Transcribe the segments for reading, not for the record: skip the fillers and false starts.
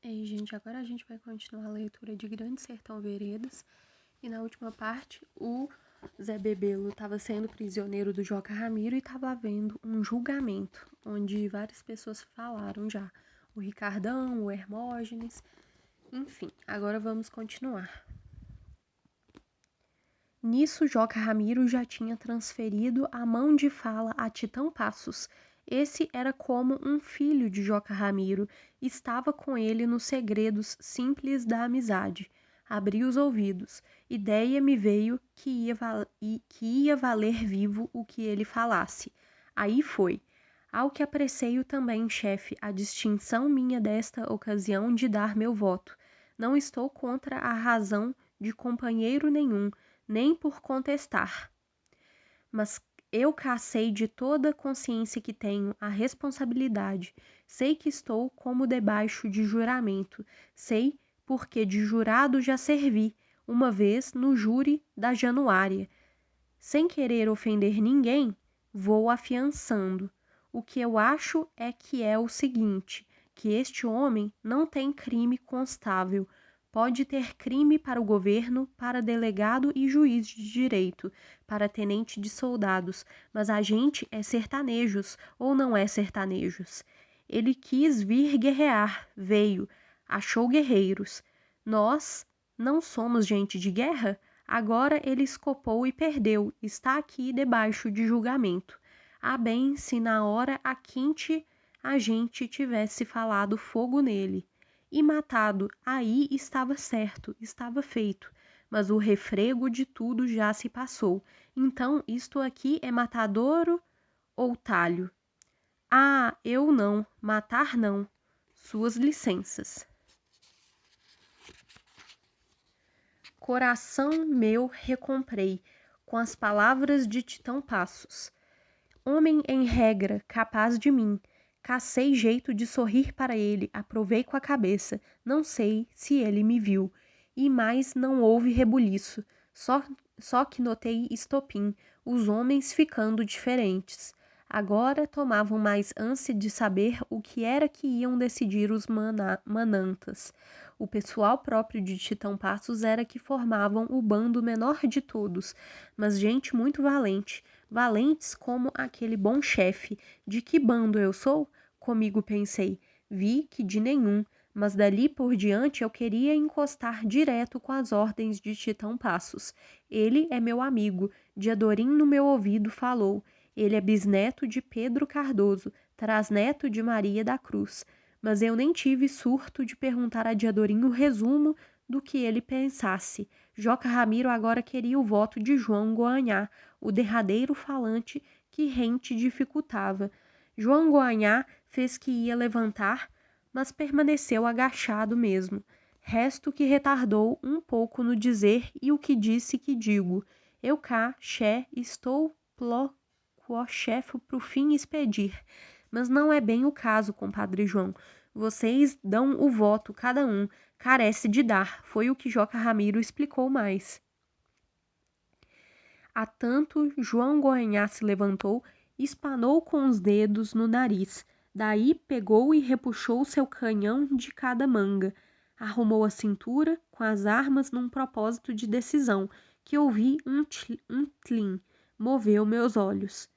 E, gente, agora a gente vai continuar a leitura de Grande Sertão Veredas. E na última parte, o Zé Bebelo estava sendo prisioneiro do Joca Ramiro e estava havendo um julgamento, onde várias pessoas falaram já. O Ricardão, o Hermógenes, enfim. Agora vamos continuar. Nisso, Joca Ramiro já tinha transferido a mão de fala a Titão Passos. Esse era como um filho de Joca Ramiro, estava com ele nos segredos simples da amizade. Abri os ouvidos. Ideia me veio que ia valer vivo o que ele falasse. Aí foi. Ao que apreceio também, chefe, a distinção minha desta ocasião de dar meu voto. Não estou contra a razão de companheiro nenhum, nem por contestar. Mas eu cacei de toda a consciência que tenho a responsabilidade. Sei que estou como debaixo de juramento. Sei porque de jurado já servi, uma vez no júri da Januária. Sem querer ofender ninguém, vou afiançando. O que eu acho é que é o seguinte, que este homem não tem crime constável. Pode ter crime para o governo, para delegado e juiz de direito, para tenente de soldados, mas a gente é sertanejos ou não é sertanejos. Ele quis vir guerrear, veio, achou guerreiros. Nós não somos gente de guerra? Agora ele escopou e perdeu, está aqui debaixo de julgamento. Ah bem, se na hora a quinte a gente tivesse falado fogo nele e matado, aí estava certo, estava feito, mas o refrego de tudo já se passou. Então isto aqui é matadouro ou talho? Ah, eu não, matar não. Suas licenças. Coração meu recomprei, com as palavras de Titão Passos. Homem em regra, capaz de mim. Cacei jeito de sorrir para ele, aprovei com a cabeça. Não sei se ele me viu. E mais não houve rebuliço. Só que notei estopim, os homens ficando diferentes. Agora tomavam mais ânsia de saber o que era que iam decidir os manantas. O pessoal próprio de Titão Passos era que formavam o bando menor de todos, mas gente muito valente, valentes como aquele bom chefe. De que bando eu sou? Comigo pensei. Vi que de nenhum, mas dali por diante eu queria encostar direto com as ordens de Titão Passos. Ele é meu amigo, Diadorim no meu ouvido falou. Ele é bisneto de Pedro Cardoso, trasneto de Maria da Cruz. Mas eu nem tive surto de perguntar a Diadorim o resumo do que ele pensasse. Joca Ramiro agora queria o voto de João Goanhá, o derradeiro falante que rente dificultava. João Goanhá fez que ia levantar, mas permaneceu agachado mesmo. Resto que retardou um pouco no dizer e o que disse que digo. Eu cá, xé, estou quo chefe pro fim expedir. Mas não é bem o caso, compadre João. Vocês dão o voto, cada um. Carece de dar, foi o que Joca Ramiro explicou mais. A tanto, João Goanhá se levantou, espanou com os dedos no nariz. Daí pegou e repuxou seu canhão de cada manga. Arrumou a cintura, com as armas num propósito de decisão, que ouvi um tlim. Moveu meus olhos.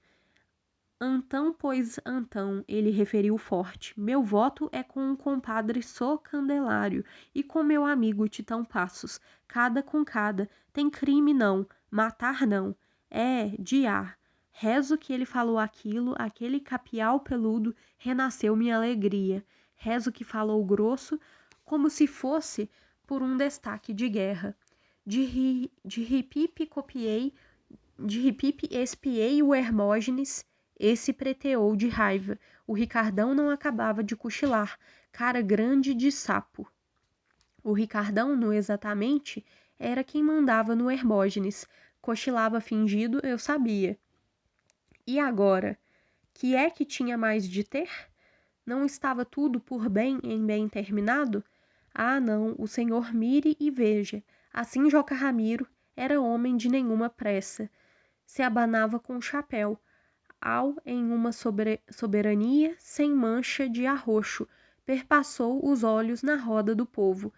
Antão, pois, Antão, ele referiu forte, meu voto é com o compadre Sô Candelário e com meu amigo Titão Passos, cada com cada, tem crime não, matar não, é, de ar. Rezo que ele falou aquilo, aquele capial peludo, renasceu minha alegria. Rezo que falou grosso, como se fosse por um destaque de guerra. De ripipe copiei, de ripipe espiei o Hermógenes. Esse preteou de raiva. O Ricardão não acabava de cochilar, cara grande de sapo. O Ricardão, no exatamente, era quem mandava no Hermógenes. Cochilava fingido, eu sabia. E agora? Que é que tinha mais de ter? Não estava tudo por bem em bem terminado? Ah, não, o senhor mire e veja. Assim Joca Ramiro era homem de nenhuma pressa. Se abanava com o chapéu, ao em uma soberania sem mancha de arroxo, perpassou os olhos na roda do povo.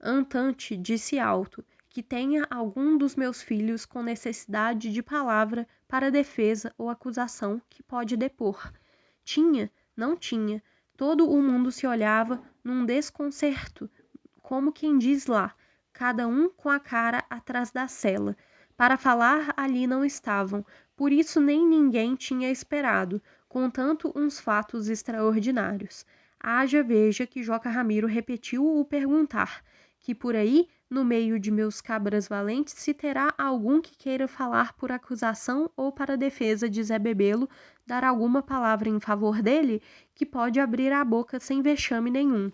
Antante disse alto, que tenha algum dos meus filhos com necessidade de palavra para defesa ou acusação que pode depor. Tinha, não tinha. Todo o mundo se olhava num desconcerto, como quem diz lá, cada um com a cara atrás da cela. Para falar ali não estavam, por isso nem ninguém tinha esperado, contanto uns fatos extraordinários. Haja veja que Joca Ramiro repetiu o perguntar, que por aí, no meio de meus cabras valentes, se terá algum que queira falar por acusação ou para defesa de Zé Bebelo, dar alguma palavra em favor dele, que pode abrir a boca sem vexame nenhum.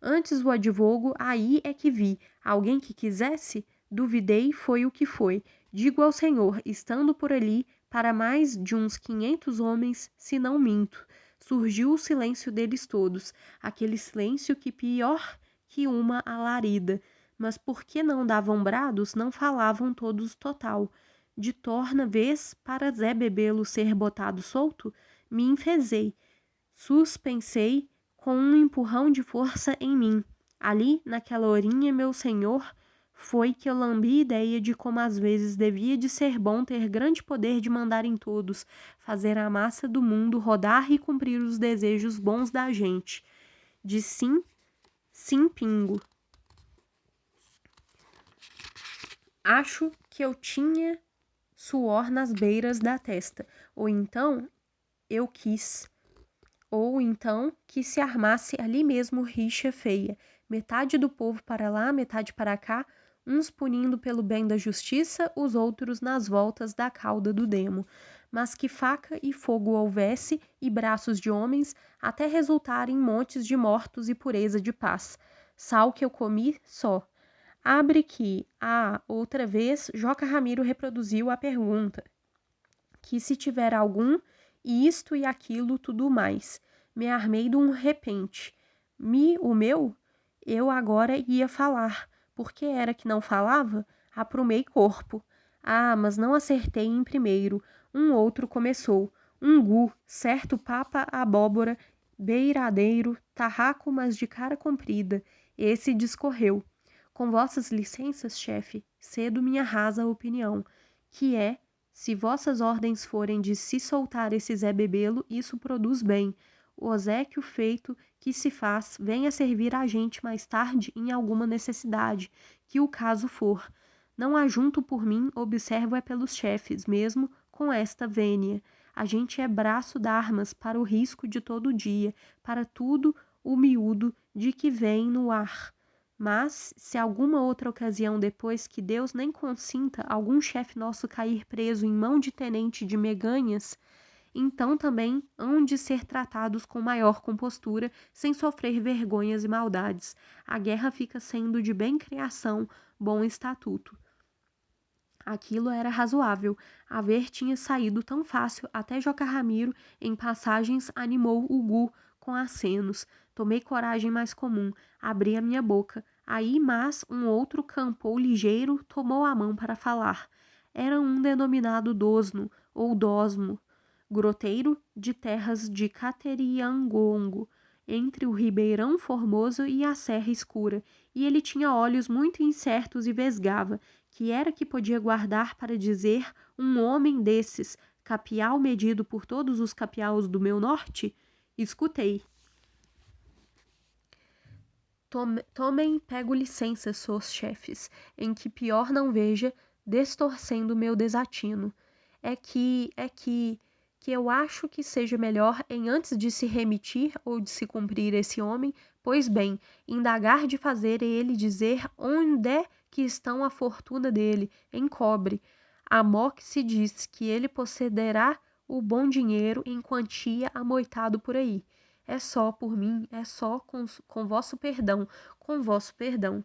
Antes o advogo, aí é que vi. Alguém que quisesse? Duvidei, foi o que foi. Digo ao senhor, estando por ali, para mais de uns 500 homens, se não minto. Surgiu o silêncio deles todos, aquele silêncio que pior que uma alarida. Mas por que não davam brados, não falavam todos total. De torna vez para Zé Bebelo ser botado solto, me enfezei. Suspensei com um empurrão de força em mim. Ali, naquela horinha, meu senhor, foi que eu lambi ideia de como às vezes devia de ser bom ter grande poder de mandar em todos, fazer a massa do mundo rodar e cumprir os desejos bons da gente. De sim, sim pingo. Acho que eu tinha suor nas beiras da testa, ou então eu quis. Ou então que se armasse ali mesmo rixa feia, metade do povo para lá, metade para cá, uns punindo pelo bem da justiça, os outros nas voltas da cauda do demo. Mas que faca e fogo houvesse, e braços de homens, até resultarem montes de mortos e pureza de paz. Sal que eu comi só. Abre que, outra vez, Joca Ramiro reproduziu a pergunta. Que se tiver algum, e isto e aquilo tudo mais. Me armei de um repente. O meu? Eu agora ia falar. Por que era que não falava? Aprumei corpo. Mas não acertei em primeiro. Um outro começou. Certo papa abóbora, beiradeiro, tarraco, mas de cara comprida. Esse discorreu. Com vossas licenças, chefe, cedo minha rasa opinião, que é se vossas ordens forem de se soltar esse Zé Bebelo, isso produz bem. O obséquio feito que se faz vem a servir a gente mais tarde em alguma necessidade, que o caso for. Não ajunto por mim, observo é pelos chefes, mesmo com esta vênia. A gente é braço d'armas para o risco de todo dia, para tudo o miúdo de que vem no ar. Mas, se alguma outra ocasião depois que Deus nem consinta algum chefe nosso cair preso em mão de tenente de meganhas, então também hão de ser tratados com maior compostura, sem sofrer vergonhas e maldades. A guerra fica sendo de bem criação, bom estatuto. Aquilo era razoável. A ver tinha saído tão fácil, até Joca Ramiro, em passagens, animou o Gu com acenos. Tomei coragem mais comum, abri a minha boca. Aí, mas, um outro campou ligeiro, tomou a mão para falar. Era um denominado Dosno, ou Dosmo, groteiro de terras de Cateriangongo, entre o Ribeirão Formoso e a Serra Escura, e ele tinha olhos muito incertos e vesgava, que era que podia guardar para dizer um homem desses, capial medido por todos os capiaus do meu norte? Escutei. Tomem, pego licença, sós chefes, em que pior não veja, destorcendo meu desatino. Que eu acho que seja melhor em antes de se remitir ou de se cumprir esse homem, pois bem, indagar de fazer ele dizer onde é que estão a fortuna dele, em cobre. A mó que se diz que ele possederá o bom dinheiro em quantia amoitado por aí. É só por mim, é só com vosso perdão, com vosso perdão.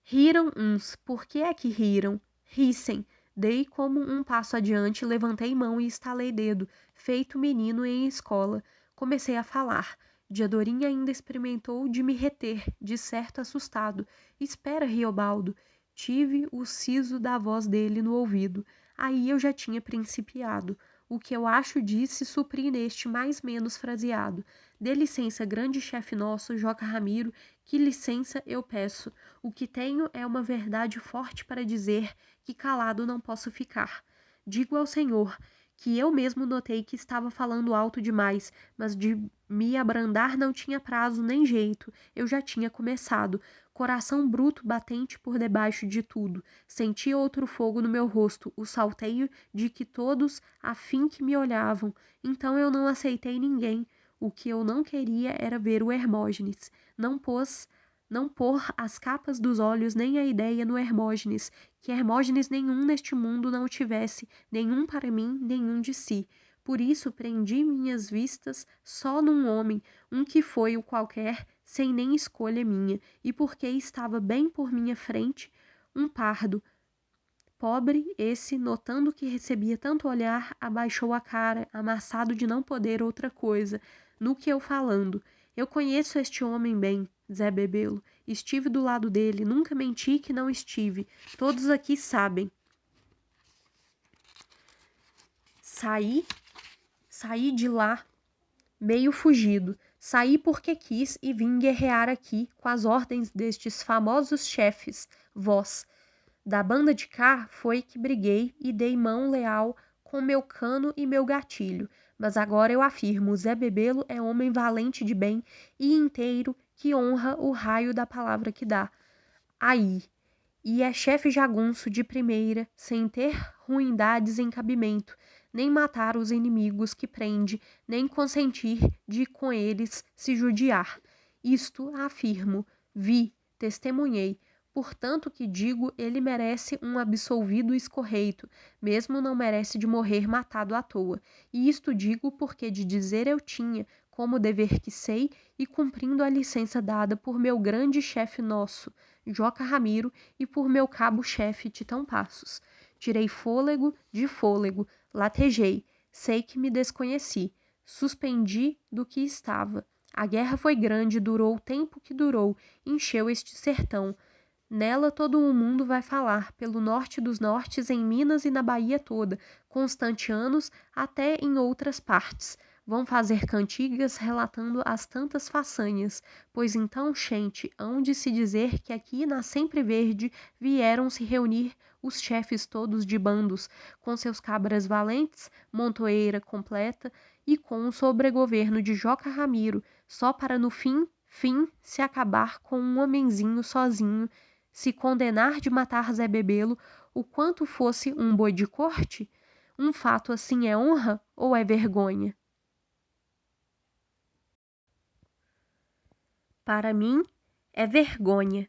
Riram uns, por que é que riram? Rissem. Dei como um passo adiante, levantei mão e estalei dedo, feito menino em escola. Comecei a falar. Diadorim ainda experimentou de me reter, de certo assustado. Espera, Riobaldo. Tive o siso da voz dele no ouvido. Aí eu já tinha principiado. O que eu acho disse supri neste mais menos fraseado. Dê licença, grande chefe nosso, Joca Ramiro, que licença eu peço. O que tenho é uma verdade forte para dizer, que calado não posso ficar. Digo ao senhor que eu mesmo notei que estava falando alto demais, mas de me abrandar não tinha prazo nem jeito, eu já tinha começado. Coração bruto batente por debaixo de tudo. Senti outro fogo no meu rosto, o salteio de que todos a fim que me olhavam. Então eu não aceitei ninguém. O que eu não queria era ver o Hermógenes. Não pôr as capas dos olhos nem a ideia no Hermógenes, que Hermógenes nenhum neste mundo não tivesse, nenhum para mim, nenhum de si. Por isso prendi minhas vistas só num homem, um que foi o qualquer, sem nem escolha minha, e porque estava bem por minha frente, um pardo. Pobre, esse, notando que recebia tanto olhar, abaixou a cara, amassado de não poder outra coisa, no que eu falando. Eu conheço este homem bem, Zé Bebelo. Estive do lado dele, nunca menti que não estive. Todos aqui sabem. Saí de lá meio fugido. Saí porque quis e vim guerrear aqui com as ordens destes famosos chefes, vós. Da banda de cá foi que briguei e dei mão leal com meu cano e meu gatilho. Mas agora eu afirmo, Zé Bebelo é homem valente de bem e inteiro que honra o raio da palavra que dá. Aí, e é chefe jagunço de primeira, sem ter ruindades em cabimento, nem matar os inimigos que prende, nem consentir de com eles se judiar. Isto afirmo, vi, testemunhei. Portanto que digo, ele merece um absolvido escorreito, mesmo não merece de morrer matado à toa. E isto digo porque de dizer eu tinha, como dever que sei, e cumprindo a licença dada por meu grande chefe nosso, Joca Ramiro, e por meu cabo-chefe Titão Passos. Tirei fôlego de fôlego, latejei, sei que me desconheci, suspendi do que estava. A guerra foi grande, durou o tempo que durou, encheu este sertão. Nela todo o mundo vai falar, pelo norte dos nortes, em Minas e na Bahia toda, constantianos até em outras partes. Vão fazer cantigas relatando as tantas façanhas, pois então, gente, hão de se dizer que aqui na Sempre Verde vieram se reunir os chefes todos de bandos, com seus cabras valentes, montoeira completa e com o sobregoverno de Joca Ramiro, só para no fim, se acabar com um homenzinho sozinho, se condenar de matar Zé Bebelo, o quanto fosse um boi de corte? Um fato assim é honra ou é vergonha? Para mim, é vergonha.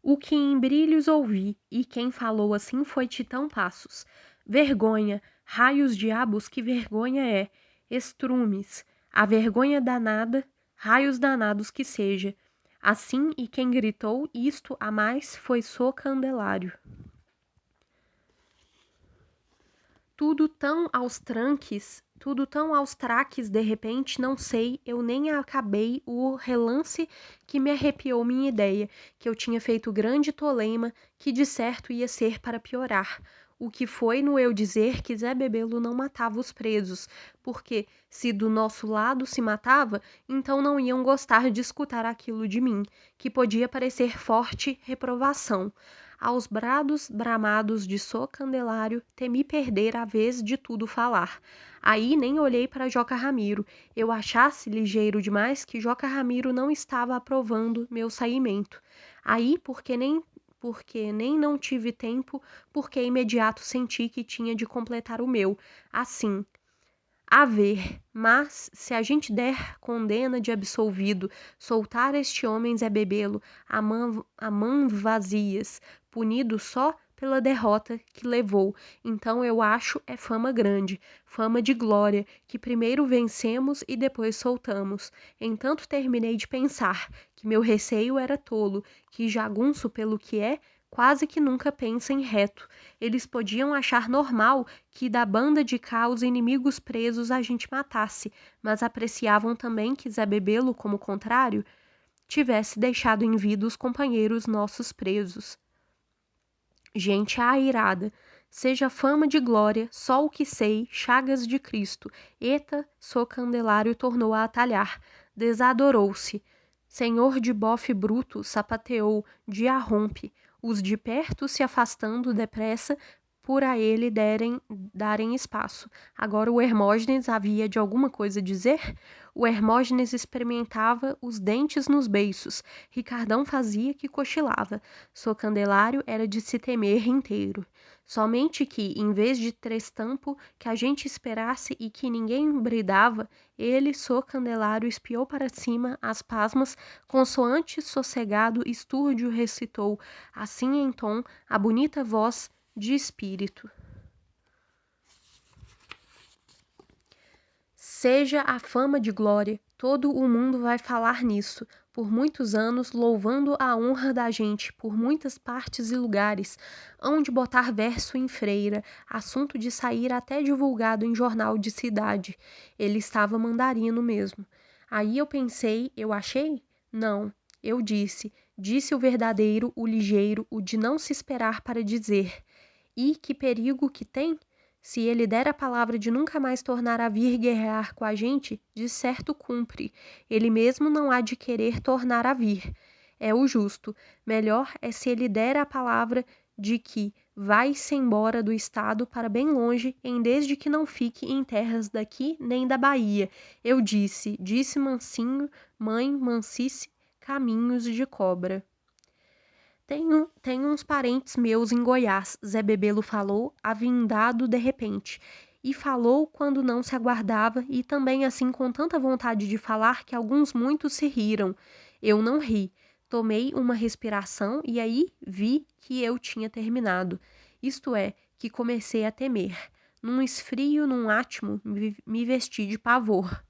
O que em brilhos ouvi, e quem falou assim foi Titão Passos. Vergonha, raios diabos, que vergonha é! Estrumes, a vergonha danada, raios danados que seja. Assim, e quem gritou isto a mais foi Sô Candelário. Tudo tão aos tranques, tudo tão aos traques, de repente, não sei, eu nem acabei o relance que me arrepiou minha ideia, que eu tinha feito grande toleima, que de certo ia ser para piorar. O que foi no eu dizer que Zé Bebelo não matava os presos, porque, se do nosso lado se matava, então não iam gostar de escutar aquilo de mim, que podia parecer forte reprovação. Aos brados bramados de Sô Candelário, temi perder a vez de tudo falar. Aí nem olhei para Joca Ramiro. Eu achasse ligeiro demais que Joca Ramiro não estava aprovando meu saimento. Aí, porque nem não tive tempo, porque imediato senti que tinha de completar o meu. Assim, a ver, mas se a gente der condena de absolvido, soltar este homem Zé Bebelo a mão vazias, punido só pela derrota que levou, então eu acho é fama grande, fama de glória, que primeiro vencemos e depois soltamos. Entanto terminei de pensar que meu receio era tolo, que jagunço pelo que é, quase que nunca pensa em reto. Eles podiam achar normal que da banda de cá os inimigos presos a gente matasse, mas apreciavam também que Zé Bebelo, como contrário, tivesse deixado em vida os companheiros nossos presos. Gente airada, seja fama de glória, só o que sei, chagas de Cristo. Eta, Sô Candelário tornou a atalhar. desadorou-se. Senhor de bofe bruto sapateou, dia rompe, os de perto se afastando depressa por a ele darem espaço. Agora o Hermógenes havia de alguma coisa dizer? O Hermógenes experimentava os dentes nos beiços. Ricardão fazia que cochilava. Seu Candelário era de se temer inteiro. Somente que, em vez de trestampo que a gente esperasse e que ninguém bridava, ele, Sô Candelário, espiou para cima as pasmas, consoante sossegado estúrdio recitou, assim em tom, a bonita voz de espírito. Seja a fama de glória, todo o mundo vai falar nisso, por muitos anos, louvando a honra da gente, por muitas partes e lugares, hão de botar verso em freira, assunto de sair até divulgado em jornal de cidade. Ele estava mandarino mesmo. Aí eu pensei, eu achei? Não, eu disse o verdadeiro, o ligeiro, o de não se esperar para dizer. E que perigo que tem? Se ele der a palavra de nunca mais tornar a vir guerrear com a gente, de certo cumpre. Ele mesmo não há de querer tornar a vir. É o justo. Melhor é se ele der a palavra de que vai-se embora do estado para bem longe, em desde que não fique em terras daqui nem da Bahia. Eu disse mansinho, mãe, mansice, caminhos de cobra. Tenho uns parentes meus em Goiás, Zé Bebelo falou, avindado de repente. E falou quando não se aguardava e também assim com tanta vontade de falar que alguns muitos se riram. Eu não ri. Tomei uma respiração e aí vi que eu tinha terminado. Isto é, que comecei a temer. Num esfrio, num átimo, me vesti de pavor.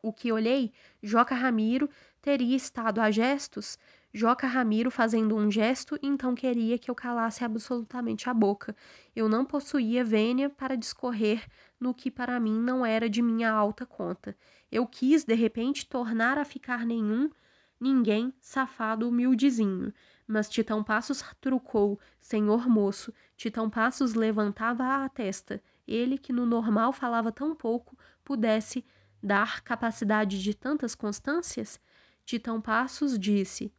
O que olhei, Joca Ramiro teria estado a gestos, Joca Ramiro fazendo um gesto, então queria que eu calasse absolutamente a boca. Eu não possuía vênia para discorrer no que para mim não era de minha alta conta. Eu quis, de repente, tornar a ficar ninguém, safado humildezinho. Mas Titão Passos trucou, senhor moço. Titão Passos levantava a testa. Ele, que no normal falava tão pouco, pudesse dar capacidade de tantas constâncias? Titão Passos disse: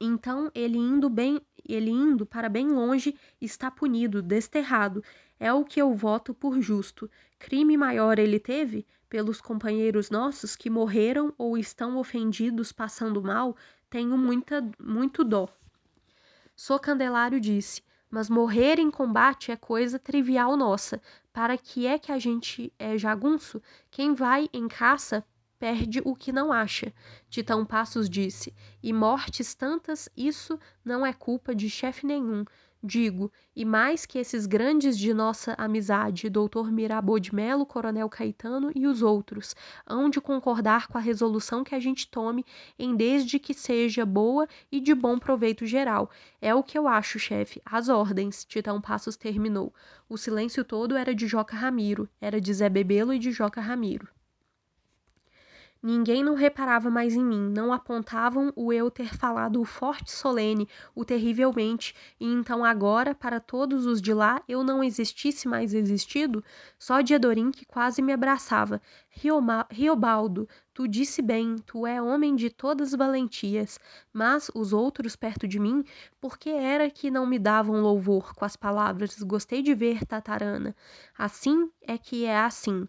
então ele indo para bem longe está punido, desterrado. É o que eu voto por justo. Crime maior ele teve? Pelos companheiros nossos que morreram ou estão ofendidos passando mal, tenho muito dó. Sô Candelário disse: mas morrer em combate é coisa trivial nossa. Para que a gente é jagunço? Quem vai em caça perde o que não acha. Titão Passos disse: e mortes tantas, isso não é culpa de chefe nenhum. Digo, e mais que esses grandes de nossa amizade, doutor Mirabeau de Melo, coronel Caetano e os outros, hão de concordar com a resolução que a gente tome, em desde que seja boa e de bom proveito geral. É o que eu acho, chefe. As ordens. Titão Passos terminou. O silêncio todo era de Joca Ramiro. Era de Zé Bebelo e de Joca Ramiro. Ninguém não reparava mais em mim, não apontavam o eu ter falado o forte solene, o terrivelmente, e então agora, para todos os de lá, eu não existisse mais existido? Só Diadorim que quase me abraçava. Riobaldo, tu disse bem, tu é homem de todas valentias, mas os outros perto de mim, por que era que não me davam louvor com as palavras? Gostei de ver, Tatarana. Assim é que é assim.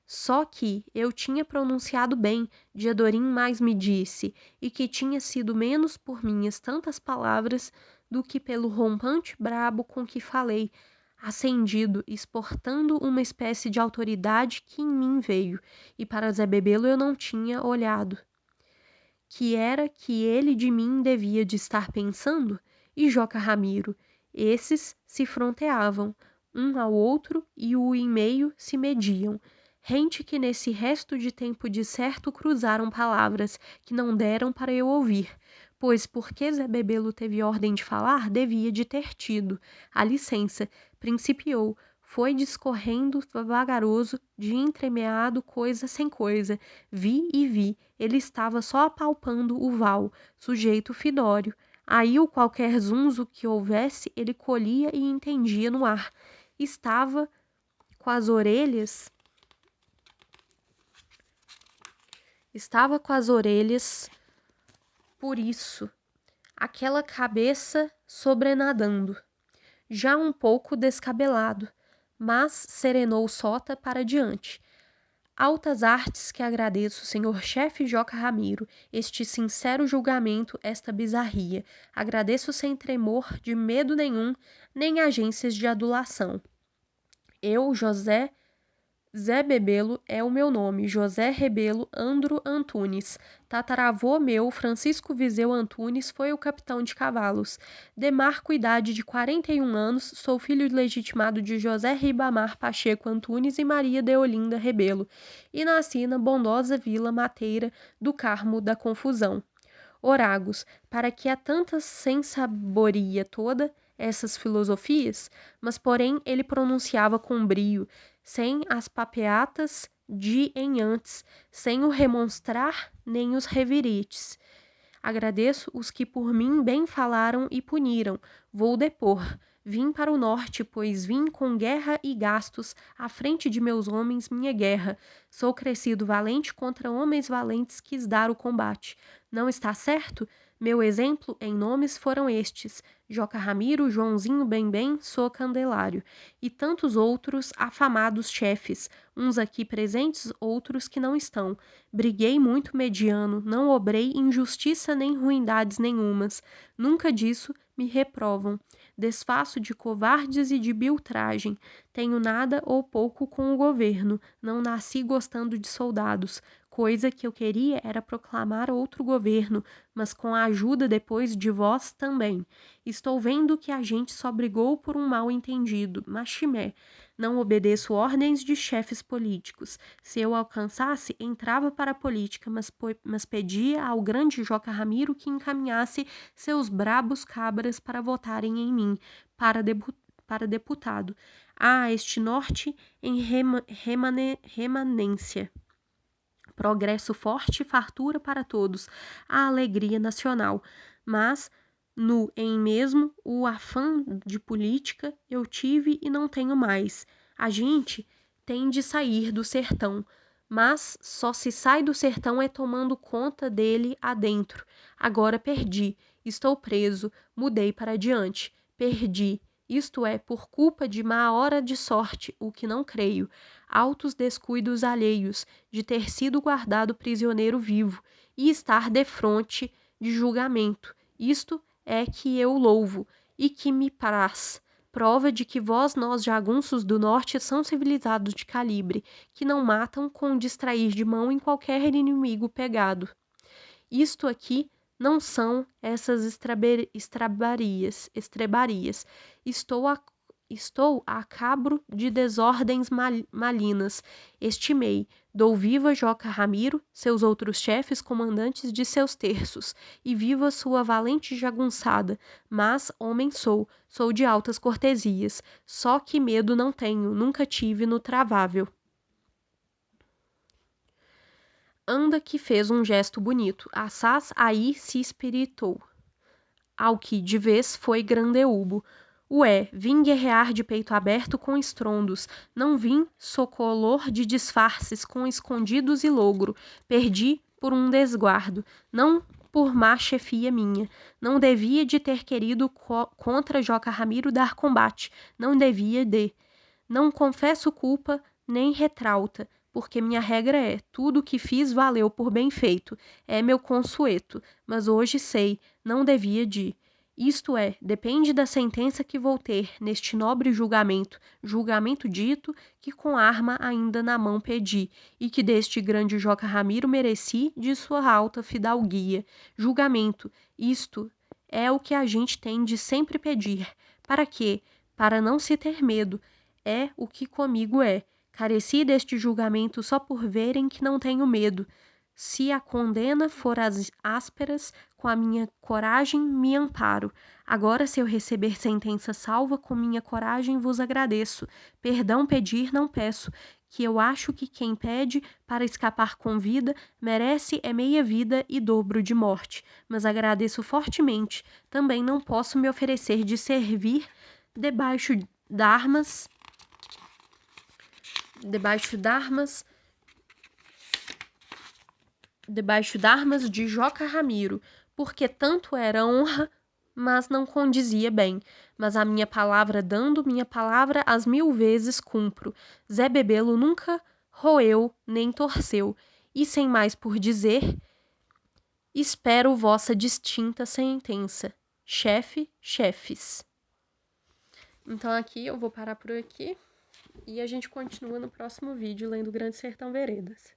Só que eu tinha pronunciado bem, Diadorim mais me disse, e que tinha sido menos por minhas tantas palavras do que pelo rompante brabo com que falei, acendido, exportando uma espécie de autoridade que em mim veio, e para Zé Bebelo eu não tinha olhado. Que era que ele de mim devia de estar pensando? E Joca Ramiro? Esses se fronteavam, um ao outro, e o em meio se mediam. Rente que nesse resto de tempo de certo cruzaram palavras que não deram para eu ouvir, pois porque Zé Bebelo teve ordem de falar, devia de ter tido. A licença, principiou, foi discorrendo vagaroso, de entremeado coisa sem coisa. Vi e vi, ele estava só apalpando o val, sujeito fidório. Aí o qualquer zunzo que houvesse, ele colhia e entendia no ar. Estava com as orelhas Estava com as orelhas, por isso, aquela cabeça sobrenadando, já um pouco descabelado, mas serenou sota para diante. Altas artes que agradeço, senhor chefe Joca Ramiro, este sincero julgamento, esta bizarria. Agradeço sem tremor de medo nenhum, nem agências de adulação. Eu, José Zé Bebelo é o meu nome, José Rebelo Andro Antunes. Tataravô meu, Francisco Viseu Antunes, foi o capitão de cavalos. Demarco idade de 41 anos, sou filho legitimado de José Ribamar Pacheco Antunes e Maria Deolinda Rebelo, e nasci na bondosa vila mateira do Carmo da Confusão. Oragos, para que há tanta sensaboria toda essas filosofias? Mas porém ele pronunciava com brio, sem as papeatas de em antes, sem o remonstrar nem os revirites. Agradeço os que por mim bem falaram e puniram. Vou depor. Vim para o norte, pois vim com guerra e gastos, à frente de meus homens minha guerra. Sou crescido valente contra homens valentes, quis dar o combate. Não está certo? Meu exemplo em nomes foram estes: Joca Ramiro, Joãozinho Bem-Bem, sou Candelário, e tantos outros afamados chefes, uns aqui presentes, outros que não estão. Briguei muito mediano, não obrei injustiça nem ruindades nenhumas. Nunca disso me reprovam. Desfaço de covardes e de biltragem. Tenho nada ou pouco com o governo. Não nasci gostando de soldados. Coisa que eu queria era proclamar outro governo, mas com a ajuda depois de vós também. Estou vendo que a gente só brigou por um mal-entendido, machimé. Não obedeço ordens de chefes políticos. Se eu alcançasse, entrava para a política, mas pedia ao grande Joca Ramiro que encaminhasse seus brabos cabras para votarem em mim, para deputado. Ah, este norte em remanência. Progresso forte e fartura para todos, a alegria nacional. Mas, em mesmo, o afã de política eu tive e não tenho mais. A gente tem de sair do sertão, mas só se sai do sertão é tomando conta dele adentro. Agora perdi, estou preso, mudei para diante. Perdi, isto é, por culpa de má hora de sorte, o que não creio. Altos descuidos alheios, de ter sido guardado prisioneiro vivo e estar defronte de julgamento. Isto é que eu louvo e que me praz. Prova de que nós jagunços do norte são civilizados de calibre, que não matam com distrair de mão em qualquer inimigo pegado. Isto aqui não são essas estrebarias. Estou a cabro de desordens malinas. Estimei. Dou viva Joca Ramiro, seus outros chefes comandantes de seus terços, e viva sua valente jagunçada. Mas homem sou de altas cortesias. Só que medo não tenho, nunca tive no travável. Anda que fez um gesto bonito. Assaz aí se espiritou. Ao que, de vez, foi Grandeubo. Ué, vim guerrear de peito aberto com estrondos. Não vim socolor de disfarces com escondidos e logro. Perdi por um desguardo. Não por má chefia minha. Não devia de ter querido contra Joca Ramiro dar combate. Não devia de. Não confesso culpa nem retrauta, porque minha regra é: tudo o que fiz valeu por bem feito, é meu consueto, mas hoje sei, não devia de. Isto é, depende da sentença que vou ter neste nobre julgamento, julgamento dito que com arma ainda na mão pedi, e que deste grande Joca Ramiro mereci de sua alta fidalguia. Julgamento, isto é o que a gente tem de sempre pedir. Para quê? Para não se ter medo. É o que comigo é. Careci deste julgamento só por verem que não tenho medo. Se a condena for as ásperas, com a minha coragem me amparo. Agora, se eu receber sentença salva, com minha coragem vos agradeço. Perdão pedir não peço, que eu acho que quem pede para escapar com vida merece é meia vida e dobro de morte. Mas agradeço fortemente. Também não posso me oferecer de servir debaixo d'armas debaixo d'armas de Joca Ramiro, porque tanto era honra, mas não condizia bem. Mas a minha palavra dando, minha palavra as 1000 vezes cumpro. Zé Bebelo nunca roeu nem torceu, e sem mais por dizer, espero vossa distinta sentença. Chefe, chefes. Então aqui eu vou parar por aqui e a gente continua no próximo vídeo lendo Grande Sertão Veredas.